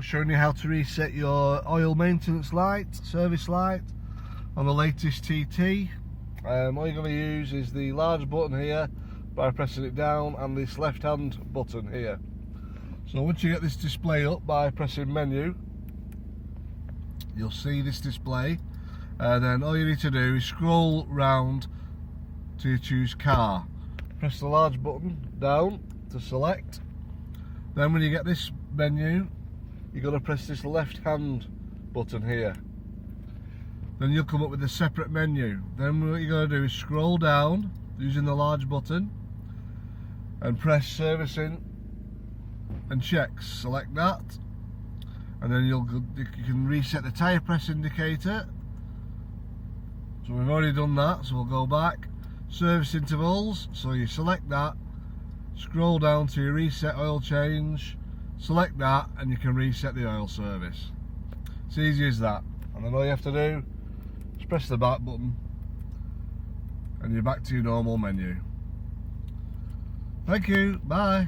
showing you how to reset your oil maintenance light, service light on the latest TT. All you're going to use is the large button here by pressing it down, and this left hand button here. So once you get this display up by pressing menu, you'll see this display, and then all you need to do is scroll round till you choose car. Press the large button down to select. Then when you get this menu, you've got to press this left hand button here. Then you'll come up with a separate menu. Then what you're going to do is scroll down using the large button and press servicing and checks. Select that, and then you can reset the tyre press indicator. So we've already done that, so we'll go back. Service intervals, so you select that, scroll down to your reset oil change, select that, and you can reset the oil service. It's easy as that. And then all you have to do is press the back button and you're back to your normal menu. Thank you, bye.